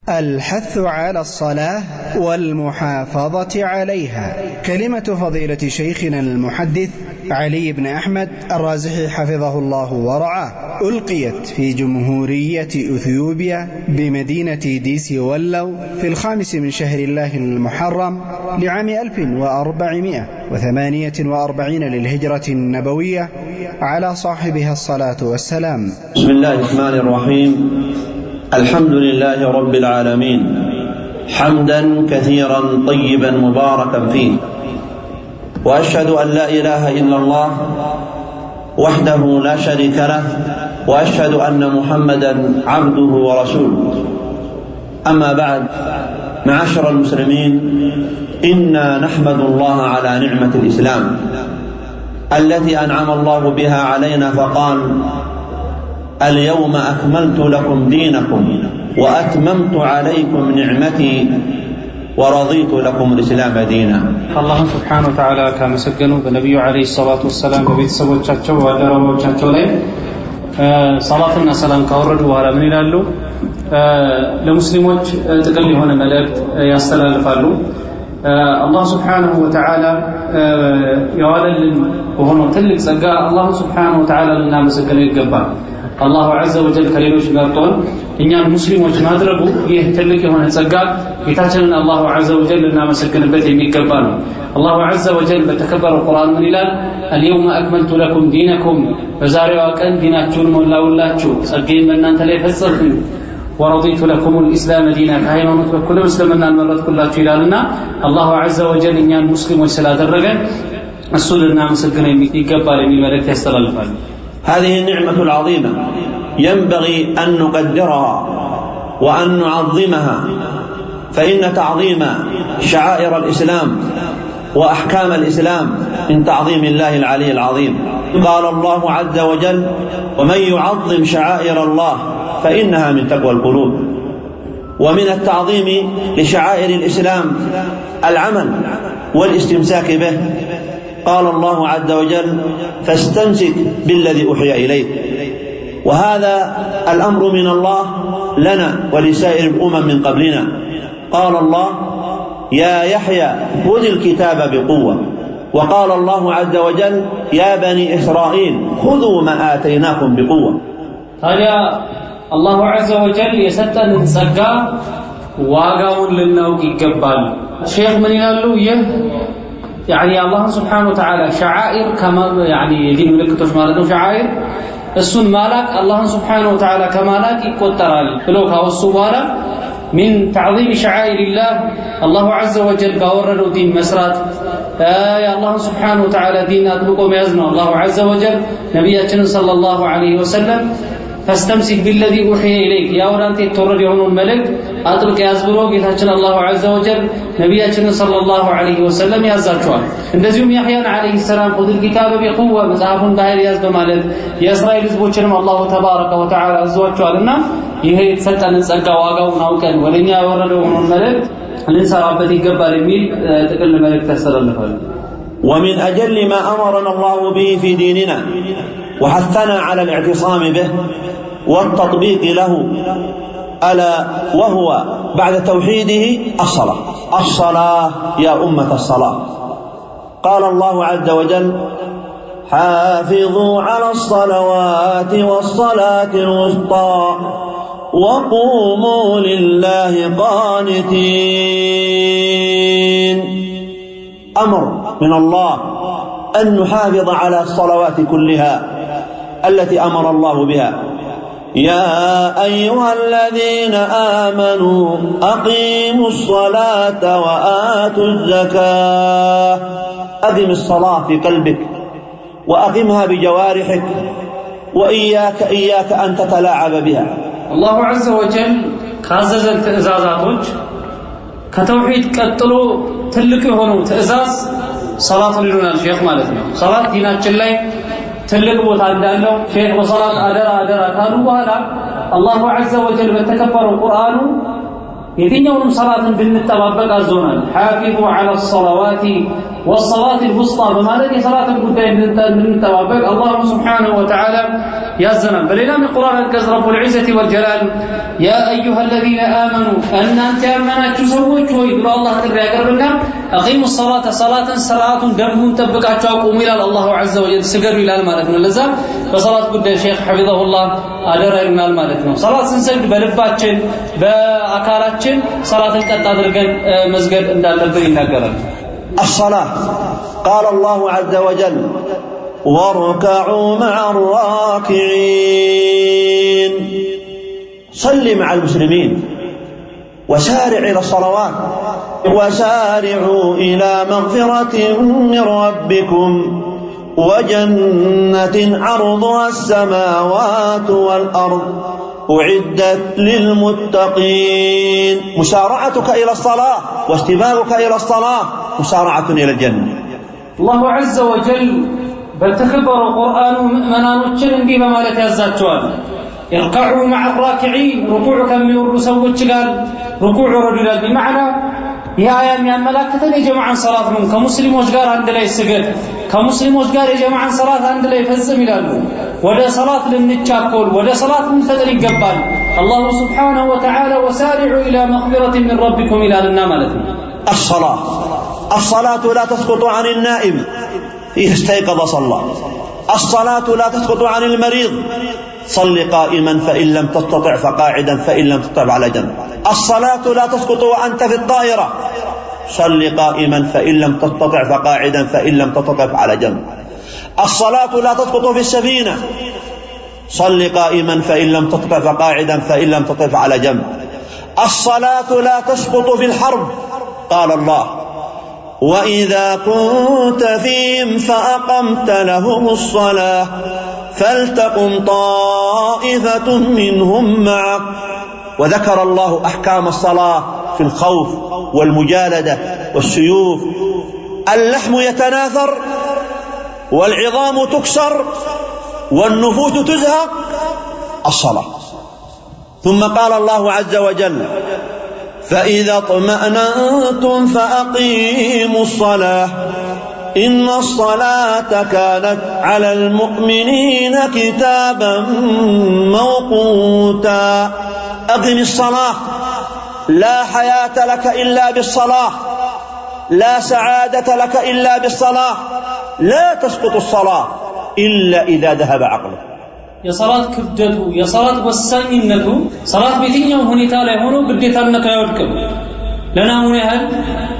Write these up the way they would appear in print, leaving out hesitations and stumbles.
الحث على الصلاة والمحافظة عليها. كلمة فضيلة شيخنا المحدث علي بن أحمد الرازحي حفظه الله ورعاه ألقيت في جمهورية إثيوبيا بمدينة ديسي ولو في 5 من شهر الله المحرم لعام 1448 للهجرة النبوية على صاحبها الصلاة والسلام. بسم الله الرحمن الرحيم. الحمد لله رب العالمين حمدا كثيرا طيبا مباركا فيه، وأشهد أن لا إله إلا الله وحده لا شريك له، وأشهد أن محمدا عبده ورسوله. أما بعد، معاشر المسلمين، إنا نحمد الله على نعمة الإسلام التي أنعم الله بها علينا، فقال: اليوم أكملت لكم دينكم وأتممت عليكم نعمتي ورضيت لكم الإسلام دينا. الله سبحانه وتعالى كما سجنوا بالنبي عليه الصلاة والسلام ببيت سبوቻቸው ወደረቦቻቸው ላይ صلاتنا سلام ካወረዱ በኋላ ምን ይላሉ? ለሙስሊሞች ጥቅል የሆነ መልእክት ያስተላልፋሉ። الله سبحانه وتعالى ያዋለልን በሆነው ትልቅ ጸጋ الله سبحانه وتعالى ልናመሰግነው ይገባል። الله عز وجل ከሌሎች ጋርቶን እኛን ሙስሊሞች ማድረጉ ይህ ትልቅ የሆነ ጸጋ ጌታችንን الله عز وجل ልናመሰግንበት የሚገባ ነው። الله عز وجل በተከበረው ቁርአን ምን ይላል? اليوم أكملت لكم دينكم በዛሬዋ ቀን ዲናችሁን ሞላውላችሁ፣ ጸጋዬን በእናንተ ላይ ፈጸምኩ፣ ورضيت لكم الإسلام دينا ከሃይማኖት በኩል እስልምናን መረጥኩላችሁ ይላልና الله عز وجل እኛን ሙስሊሞች ስላደረገን እሱ ልናመሰግነው ይገባል የሚል መልእክት ያስተላልፋል። هذه النعمة العظيمة ينبغي أن نقدرها وأن نعظمها، فإن تعظيم شعائر الإسلام وأحكام الإسلام من تعظيم الله العلي العظيم. قال الله عز وجل: ومن يعظم شعائر الله فإنها من تقوى القلوب. ومن التعظيم لشعائر الإسلام العمل والاستمساك به. قال الله عز وجل: فاستمسك بالذي أوحي إليك. وهذا الأمر من الله لنا ولسائر الأمم من قبلنا. قال الله: يا يحيى خذ الكتاب بقوة. وقال الله عز وجل: يا بني إسرائيل خذوا ما آتيناكم بقوة. هذا الله عز وجل يستن سقا واقعون للنوك يقبال. الشيخ من يقول يعني الله سبحانه وتعالى شعائر كما يعني يدين ملكتوش مالتو شعائر السن مالك الله سبحانه وتعالى كمالك يقترال فلوك والصبالة من تعظيم شعائر الله عز وجل باورد دين مسرات يا الله سبحانه وتعالى دين أطبقه ميزنا الله عز وجل نبياتنا صلى الله عليه وسلم فاستمسك بالذي أوحي إليك يا ورانتي تورد يهون الملك أطلق يازبرو قيتاچن الله عز وجل نبياتنا صلى الله عليه وسلم يازاچوال እንደዚሁም ያህያን عليه السلام خذ الكتاب بقوة መጽሐፉን በኃይል ያዝ በማለት የእስራኤል ህዝቦችንም الله تبارك وتعالى አዟቸዋልና ይሄ የተሰጠንን ጸጋ ዋጋውን አውቀን ወደኛ ያወረደውን መልእክት ልንሰራበት ይገባል የሚል ጥቅል መልእክት ያስተላልፋል። ومن أجل ما أمرنا الله به في ديننا وحثنا على الاعتصام به والتطبيق له ألا وهو بعد توحيده الصلاة يا أمة الصلاة. قال الله عز وجل: حافظوا على الصلوات والصلاة الوسطى وقوموا لله قانتين. أمر من الله أن نحافظ على الصلوات كلها التي أمر الله بها. يا أيها الذين آمنوا أقيموا الصلاة وآتوا الزكاة. أقم الصلاة في قلبك وأقمها بجوارحك، وإياك أن تتلاعب بها. الله عز وجل كازز التئزازات كتوحيد قتلو تلك يهونو تئزاز صلاة لنا الشيخ مالتنا صلاة ديناችን ላይ ትልቅ ቦታ እንዳለው ሼክ በሶላት አደራ ካሉ በኋላ الله عز وجل በተከበረው ቁርአኑ የትኛውንም ሰላትን ብንጠባበቅ አዞናል። حافظوا على الصلوات والصلاة الوسطى بمالك صلاة القدام من توابق الله سبحانه وتعالى يا الزمان بل إلى من القرآن الكز رب العزة والجلال يا أيها الذين آمنوا أن أنت أمنا تسوي يقول الله ترى قربنا أقيموا الصلاة صلاة دم تبقى تشاقوا إلى الله عز وجل سجر إلى المالك من لذا فصلاة قدام الشيخ حفظه الله أدرى إلى المالك صلاة سنسجد بلباتشن بأكاراتشن صلاة كتادرجن مسجد عند البرين نقرن الصلاة قال الله عز وجل واركعوا مع الراكعين صل مع المسلمين وسارع إلى الصلوات وسارعوا إلى مغفرة من ربكم وجنة عرضها السماوات والأرض أعدت للمتقين مسارعتك إلى الصلاة واستباقك إلى الصلاة مسارعة إلى الجنة الله عز وجل بل تخبر القرآن مؤمنان وچن دي بمالك يزاتوان يركعوا مع الراكعين ركوع كم يرسوا قال ركوع رجل بمعنى يا أيام يا ملاكتن يا جماعة صلاة من كمسلم وجار عند لا يسجد كمسلم وجار يا جماعة صلاة عند لا يفزم يلالو ولا صلاة للنتشاكل ولا صلاة من فدر الجبال الله سبحانه وتعالى وسارعوا إلى مغفرة من ربكم إلى الناملة الصلاة لا تسقط عن النائم إذا استيقظ صلى الصلاة لا تسقط عن المريض صل قائما فإن لم تستطع فقاعدا فإن لم تستطع على جنب الصلاة لا تسقط وأنت في الطائرة صل قائما فإن لم تستطع فقاعدا فإن لم تستطع على جنب الصلاة لا تسقط في السفينة صل قائما فإن لم تستطع فقاعدا فإن لم تستطع على جنب الصلاة لا تسقط في الحرب قال الله وإذا كنت فيهم فأقمت لهم الصلاة فلتقم طائفة منهم معك وذكر الله أحكام الصلاة في الخوف والمجالدة والسيوف اللحم يتناثر والعظام تكسر والنفوس تزهق الصلاة ثم قال الله عز وجل فإذا اطمأننتم فأقيموا الصلاة إن الصلاة كانت على المؤمنين كتابا موقوتا أقم الصلاة لا حياة لك إلا بالصلاة لا سعادة لك إلا بالصلاة لا تسقط الصلاة إلا إذا ذهب عقلك يا صلاة كبدته يا صلاة وسانينته صلاة بيتين ሁኔታ ላይ ሆኖ ግዴታነት አይወድቅም ለናሙኔ ያህል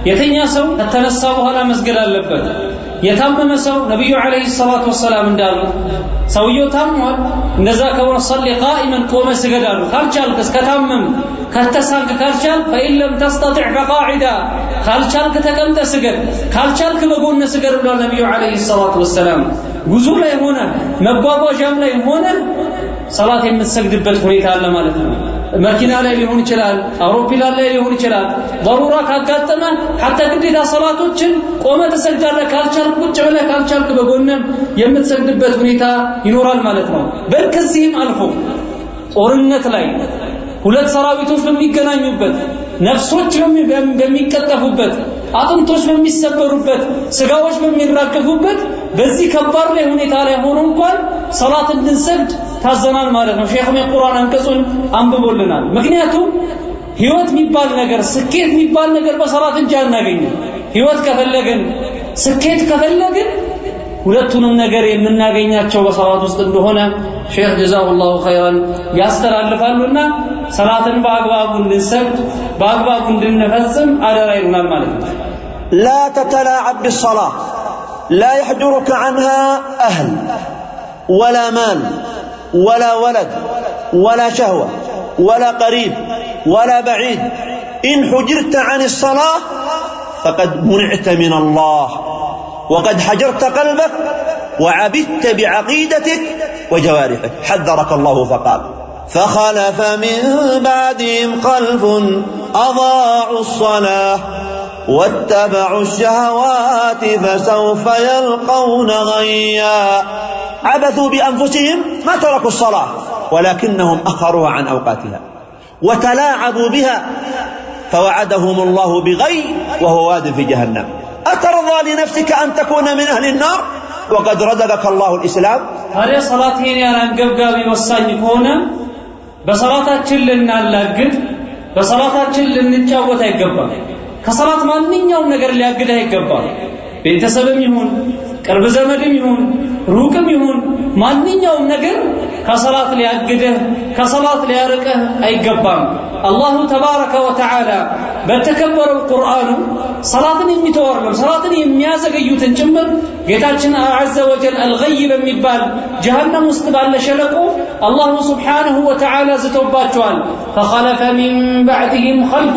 የተኛ ሰው ከተነሳ በኋላ መስገድ አለበት የታመመ ሰው ነብዩ አለይሂ ሰላቱ ወሰለም እንዳሉ ሰውየው ታሟል እንደዛ ከሆነ صلي قائما ቆመ ስገዳሉ ካልቻልክ እስከታመም ከተሳንክ ካልቻል فإن تستطع فقاعدا ካልቻልክ ተቀምጠ ስገድ ካልቻልክ በጎን ስገድ ብሏል ነብዩ አለይሂ ሰላቱ ወሰለም ጉዞ ላይ ሆነ መጓጓዣም ላይ ሆነ ሰላት የምትሰግድበት ሁኔታ አለ ማለት ነው መኪና ላይ ሊሆን ይችላል አውሮፕላን ላይ ሊሆን ይችላል ضروራ ካጋጠመ حتى ግዴታ ሰላቶችን ቆመ ተሰግዳለህ ካልቻልክ ቁጭ ብለህ ካልቻልክ በጎንም የምትሰግድበት ሁኔታ ይኖራል ማለት ነው በከዚህም አልፎ ጦርነት ላይ ሁለት ሰራዊቶች በሚገናኙበት ነፍሶች በሚቀጠፉበት አጥንቶች በሚሰበሩበት ስጋዎች በሚራገፉበት በዚህ ከባድ ላይ ሁኔታ ላይ ሆኖ እንኳን ሰላት እንድንሰግድ ታዘናል ማለት ነው ሼኹ የቁርአን አንቀጹን አንብቦልናል ምክንያቱም ህይወት የሚባል ነገር ስኬት የሚባል ነገር በሰላት እንጂ አናገኝም ህይወት ከፈለግን ስኬት ከፈለግን ሁለቱንም ነገር የምናገኛቸው በሰላት ውስጥ እንደሆነ ሼኽ ጀዛሁላሁ ኸይራን ያስተላልፋሉና ሰላትን በአግባቡ እንድንሰግድ በአግባቡ እንድንፈጽም አደራ ይሉናል ማለት ነው لا تتلاعب بالصلاة لا يحجرك عنها أهل ولا مال ولا ولد ولا شهوة ولا قريب ولا بعيد إن حجرت عن الصلاة فقد منعت من الله وقد حجرت قلبك وعبدت بعقيدتك وجوارحك حذرك الله فقال فخلف من بعدهم خلف أضاعوا الصلاة واتبعوا الشهوات فسوف يلقون غيا عبثوا بأنفسهم ما تركوا الصلاة ولكنهم أخروها عن أوقاتها وتلاعبوا بها فوعدهم الله بغي وهو واد في جهنم أترضى لنفسك أن تكون من أهل النار وقد رزقك الله الإسلام؟ هذه صلاتين يا رنقبقابي والساني كونا بصلاتاتችን ልናላግድ በصلاتاتችን ልንጫወት አይገባም ከصلات ማንኛውም ነገር ሊያግድ አይገባም ቤተሰብም ይሁን ቅርብ ዘመድም ይሁን ሩቅም ይሁን ማንኛውም ነገር ከصلات ሊያግድህ ከصلات ሊያርቅህ አይገባም الله تبارك وتعالى በተከበረው ቁርአኑ صلاتን የሚተወርም صلاتን የሚያዘገዩትን ጭምር ጌታችን عز وجل الغيب የሚባል جهنم ውስጥ ባለ ሸለቆ الله سبحانه وتعالى زتوباتوال فخلف من بعدهم خلف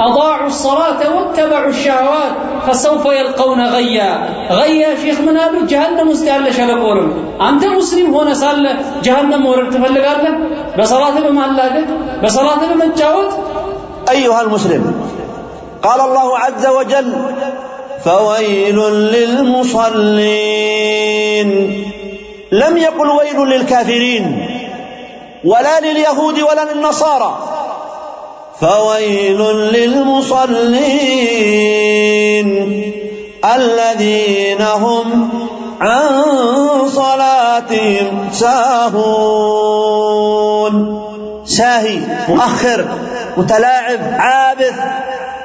أضاعوا الصلاة واتبعوا الشهوات فسوف يلقون غيا غيا شيخ منالو جهنم استعال شلقورم أنت مسلم هنا سال جهنم ورد تفلق الله بصلاة بمعلاقك بصلاة بمجاوت أيها المسلم قال الله عز وجل فويل للمصلين لم يقل ويل للكافرين ولا لليهود ولا للنصارى فويل للمصلين الذين هم عن صلاتهم ساهون ساهي مؤخر متلاعب عابث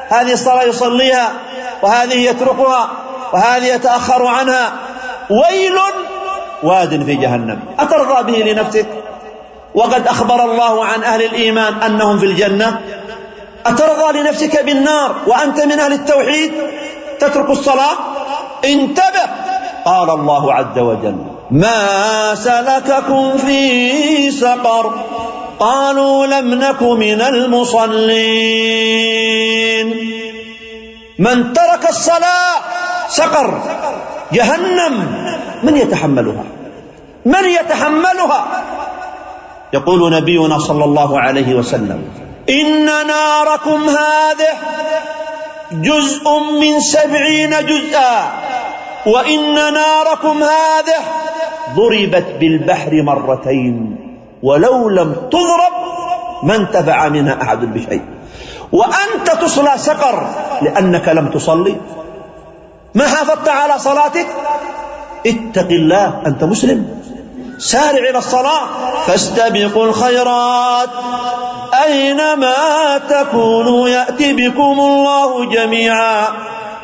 هذه الصلاة يصليها وهذه يتركها وهذه يتأخر عنها ويل واد في جهنم أترضى به لنفسك وقد أخبر الله عن أهل الإيمان أنهم في الجنة أترضى لنفسك بالنار وأنت من أهل التوحيد تترك الصلاة انتبه قال الله عز وجل ما سلككم في سقر قالوا لم نك من المصلين من ترك الصلاة سقر جهنم من يتحملها من يتحملها يقول نبينا صلى الله عليه وسلم إن ناركم هذه جزء من 70 جزءا وإن ناركم هذه ضربت بالبحر مرتين ولو لم تضرب ما انتفع منها أحد بشيء وأنت تصلى سقر لأنك لم تصلي ما حافظت على صلاتك اتق الله أنت مسلم سارع إلى الصلاة فاستبقوا الخيرات أينما تكونوا يأتي بكم الله جميعا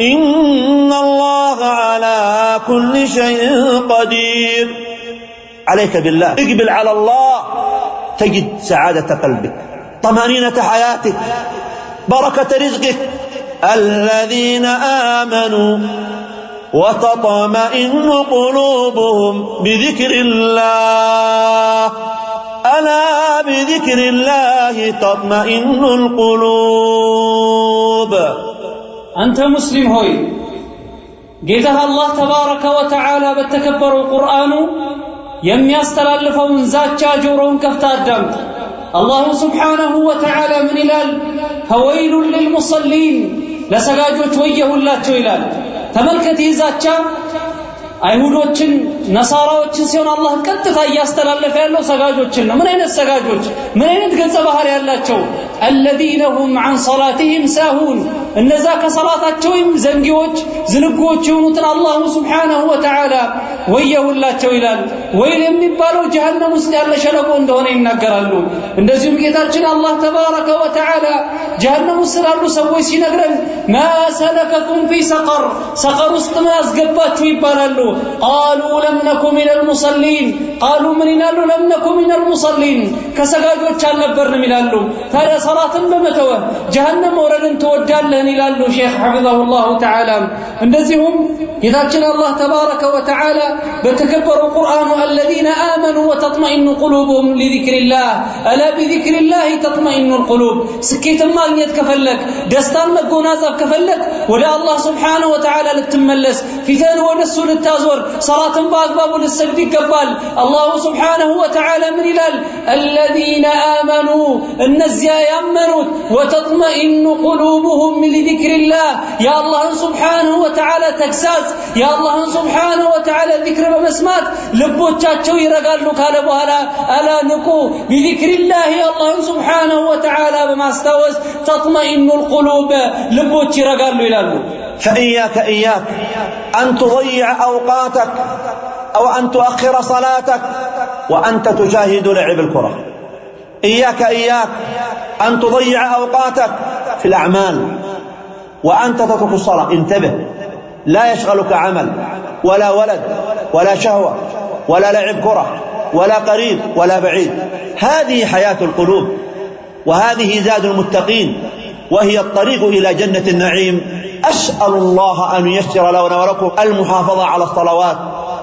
إن الله على كل شيء قدير عليك بالله اقبل على الله تجد سعادة قلبك طمأنينة حياتك بركة رزقك الذين آمنوا وتطمئن قلوبهم بذكر الله ألا بذكر الله تطمئن القلوب أنت مسلم هوي قيتها الله تبارك وتعالى بالتكبر القرآن የሚያስተላልፈውን ዛቻ ጆሮውን ከፍታ አዳምጥ الله سبحانه وتعالى من ይላል فويل للمصلين ለሰጋጆች ወየሁላቸው ይላል ተመልከት ይዛቻ አይሁዶችን ነሳራዎችን ሲሆን አላህ ቀጥታ ያስተላለፈ ያለው ሰጋጆችን ነው ምን አይነት ሰጋጆች ምን አይነት ገጸ ባህሪ ያላቸው الذين هم عن صلاتهم ساهون እነዛ ከሰላታቸውም ዘንጊዎች ዝንጎች የሆኑትን አላህ Subhanahu Wa Ta'ala ወየሁላቸው ይላል ወይል የሚባለው ጀሃነም ውስጥ ያለ ሸለቆ እንደሆነ ይናገራሉ እንደዚሁም ጌታችን አላህ ተባረከ ወተዓላ ጀሃነም ውስጥ ያሉ ሰዎች ሲነግረን ما سلككم في سقر سقر ውስጥ ምን አስገባችሁ ይባላሉ قالوا لم نكن من المصلين قالوا من ይላሉ لم نكن من المصلين ከሰጋጆች አልነበርንም ይላሉ ታዲያ ሰላትን በመተው ጀሃነም ወረድን ተወዳለህ ይላሉ ሼክ حفظه الله تعالى እንደዚሁም ጌታችን አላህ ተባረከ ወተዓላ በተከበረው ቁርአኑ الذين آمنوا وتطمئن قلوبهم لذكر الله ألا بذكر الله تطمئن القلوب سكيتن ማግኘት ከፈለክ ደስታን መጎናጸፍ ከፈለክ ወደ አላህ Subhanahu Wa Ta'ala ልትመለስ ፊትህን ወደሱ ልታዞር ሰላትን በአግባቡ ልትሰግድ ይገባል አላህ Subhanahu Wa Ta'ala ምን ይላል الذين آمنوا እነዚያ ያመኑት وتطمئن قلوبهم لذكر الله يا الله سبحانه وتعالى تكساس يا الله سبحانه وتعالى ذكر በመስማት ልቦቻቸው ይረጋሉ ካለ በኋላ አላ ንቁ بذكر الله يا الله سبحانه وتعالى በማስታወስ تطمئن القلوب ልቦች ይረጋሉ ይላሉ فإياك أن تضيع أوقاتك أو أن تؤخر صلاتك وأنت تشاهد لعب الكرة. إياك أن تضيع أوقاتك في الأعمال وأنت تترك الصلاة. انتبه، لا يشغلك عمل ولا ولد ولا شهوة ولا لعب كرة ولا قريب ولا بعيد. هذه حياة القلوب وهذه زاد المتقين وهي الطريق إلى جنة النعيم. أسأل الله أن ييسر لنا ولكم المحافظة على الصلوات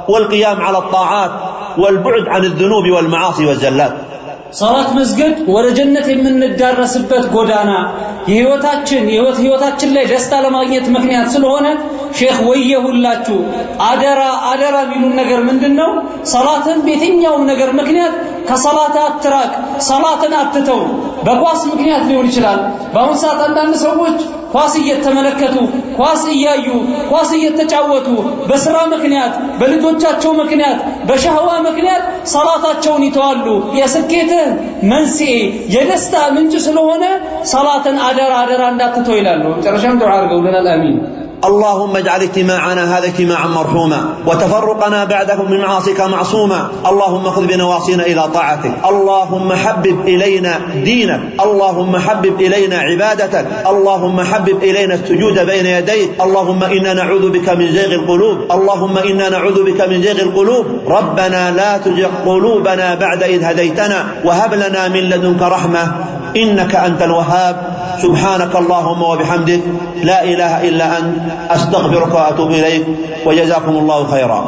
والقيام على الطاعات والبعد عن الذنوب والمعاصي والزلات. صلاة مسجد ወደ ጀነት የምንዳረስበት ጎዳና የህይወታችን ላይ ደስታ ለማግኘት ምክንያት ስለሆነ ሼክ ወየሁላችሁ አደራ ቢሉን ነገር ምንድነው? ሰላትን በየትኛውም ነገር ምክንያት ከሰላት አትራቅ፣ ሰላትን አትተው። በኳስ ምክንያት ሊሆን ይችላል። በአሁን ሰዓት አንዳንድ ሰዎች ኳስ እየተመለከቱ ኳስ እያዩ ኳስ እየተጫወቱ በስራ ምክንያት በልጆቻቸው ምክንያት በሻህዋ ምክንያት ሰላታቸውን ይተዋሉ። የስኬት መንስኤ የደስታ ምንጭ ስለሆነ ሰላትን አደራ እንዳትተው ይላሉ። መጨረሻም ዱዓ አድርገውልናል። አሚን። اللهم اجعل اجتماعنا هذا اجتماعا مرحوما وتفرقنا بعده من معاصيك معصوما. اللهم خذ بنواصينا إلى طاعتك. اللهم حبب إلينا دينك. اللهم حبب إلينا عبادتك. اللهم حبب إلينا السجود بين يديك. اللهم إنا نعوذ بك من زيغ القلوب. اللهم إنا نعوذ بك من زيغ القلوب. ربنا لا تزغ قلوبنا بعد إذ هديتنا وهب لنا من لدنك رحمة إنك أنت الوهاب. سبحانك اللهم وبحمدك لا إله إلا أنت أستغفرك وأتوب إليك وجزاكم الله خيرا.